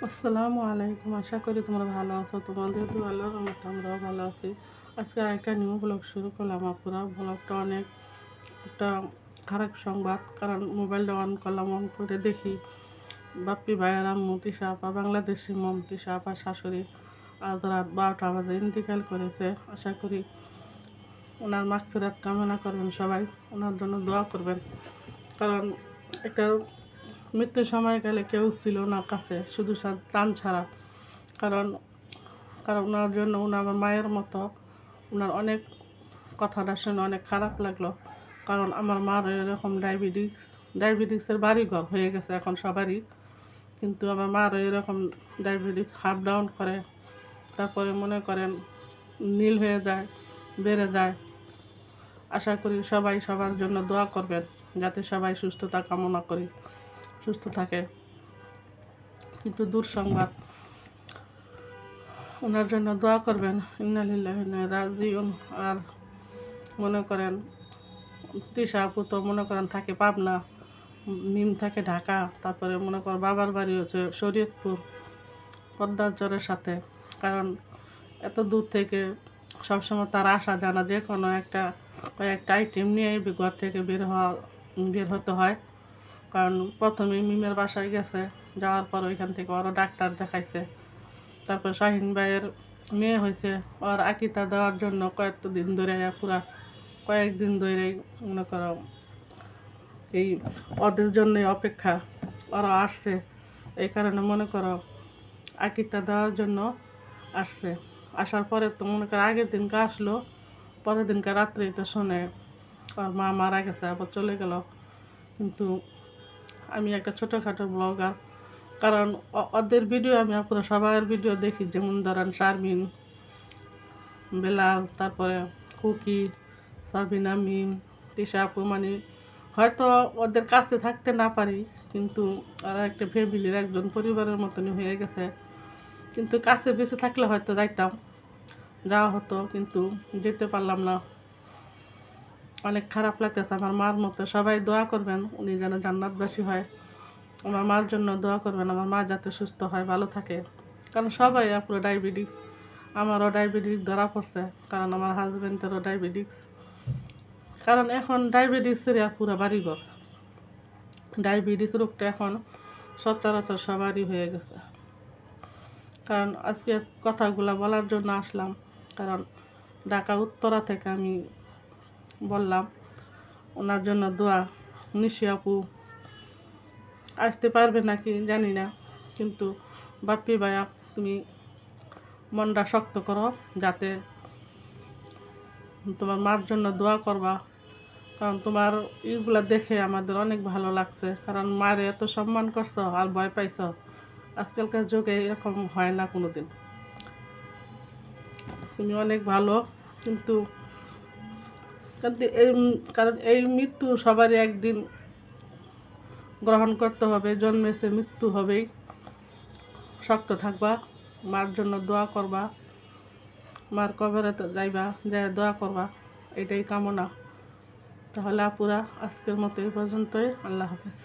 আসসালামু আলাইকুম। আশা করি তোমরা ভালো আছো। তোমাদের তো আল্লাহর রহমতে আমরাও ভালো আছি। আজকে আরেকটা নিউ ব্লগ শুরু করলাম আপুরা। ব্লগটা অনেক একটা খারাপ সংবাদ, কারণ মোবাইলটা অন করলাম, অন করে দেখি বাপ্পি ভাইয়ের আম্মু তিশা আপা, বাংলাদেশি মম তিশা আপার শাশুড়ি আজ রাত 12টা বাজে ইন্তিকাল করেছে। আশা করি ওনার মাগফিরাত কামনা করবেন সবাই, ওনার জন্য দোয়া করবেন। কারণ একটা মৃত্যুর সময়কালে কেউ ছিল না কাছে, শুধু টান ছাড়া। কারণ কারণ ওনার জন্য, ওনার আমার মায়ের মতো। ওনার অনেক কথাটা শুনে অনেক খারাপ লাগলো। কারণ আমার মার এরকম ডায়াবেটিক্সের বাড়িঘর হয়ে গেছে এখন সবারই, কিন্তু আমার মারও এরকম ডায়াবেটিক্স হাফ ডাউন করে, তারপরে মনে করেন নীল হয়ে যায়, বেড়ে যায়। আশা করি সবাই সবার জন্য দোয়া করবেন, যাতে সবাই সুস্থতা কামনা করি, সুস্থ থাকে। কিন্তু দুঃসংবাদ, ওনার জন্য দোয়া করবেন। ইন্না লিল্লাহি ওয়া ইন্না ইলাইহি রাজিউন। আর মনে করেন তৃষা আপু তো মনে করেন থাকে পাবনা, মিম থাকে ঢাকা, তারপরে মনে করেন বাবার বাড়ি হচ্ছে শরীয়তপুর, পদ্মার চরের সাথে। কারণ এত দূর থেকে সবসময় তার আসা জানা, যে কোনো একটা কয়েকটা আইটেম নিয়ে ঘর থেকে বের হতে হয়। কারণ প্রথমে মিমের বাসায় গেছে, যাওয়ার পর ওইখান থেকে ওরা ডাক্তার দেখাইছে। তারপর শাহিন ভাইয়ের মেয়ে হয়েছে, ওর আকিতা দেওয়ার জন্য কয়েকদিন ধরে, কয়েকদিন ধরে মনে করো এই ওদের জন্যই অপেক্ষা। ওরা আসছে, এই কারণে মনে করো আকিতা দেওয়ার জন্য আসছে। আসার পরে তো মনে করো আগের দিনকে আসলো, পরের দিনকে রাত্রেই তো শোনে ওর মা মারা গেছে, আবার চলে গেল। কিন্তু আমি একটা ছোটোখাটো ব্লগার, কারণ ওদের ভিডিও আমি পুরো সবার ভিডিও দেখি, যেমন ধরেন শারমিন, বেলাল, তারপরে কুকি, সাবিনা, মিম, তিশা আপু। মানে হয়তো ওদের কাছে থাকতে না পারি, কিন্তু ওরা একটা ফ্যামিলির একজন পরিবারের মতনই হয়ে গেছে। কিন্তু কাছে বেশি থাকলে হয়তো যাইতাম, যাওয়া হতো, কিন্তু যেতে পারলাম না। অনেক খারাপ লাগতেছে আমার মার মতো। সবাই দোয়া করবেন উনি যেন জান্নাতবাসী হয়। আমার মার জন্য দোয়া করবেন, আমার মা যাতে সুস্থ হয়, ভালো থাকে। কারণ সবাই পুরো ডায়াবেটিস, আমারও ডায়াবেটিস ধরা পড়ছে, কারণ আমার হাজব্যান্ডেরও ডায়াবেটিস। কারণ এখন ডায়াবেটিসের পুরো বাড়িঘর, ডায়াবেটিস রোগটা এখন সচরাচর সবারই হয়ে গেছে। কারণ আজকে কথাগুলো বলার জন্য আসলাম, কারণ ঢাকা উত্তরা থেকে আমি বললাম ওনার জন্য দোয়া। নিশি আপু আসতে পারবে নাকি জানি না, কিন্তু বাপ্পি ভাইয়া তুমি মনটা শক্ত করো, যাতে তোমার মার জন্য দোয়া করবা। কারণ তোমার এইগুলা দেখে আমাদের অনেক ভালো লাগছে, কারণ মারে এত সম্মান করছো আর ভয় পাইছো। আজকালকার যুগে এরকম হয় না কোনো দিন। তুমি অনেক ভালো, কিন্তু কিন্তু এই কারণ এই মৃত্যু সবারই একদিন গ্রহণ করতে হবে, জন্মেছে মৃত্যু হবেই। শক্ত থাকবা, মার জন্য দোয়া করবা, মার কবরে যাইবা, যাই দোয়া করবা, এটাই কামনা। তাহলে আপুরা আজকের মতো এই পর্যন্তই। আল্লাহ হাফেজ।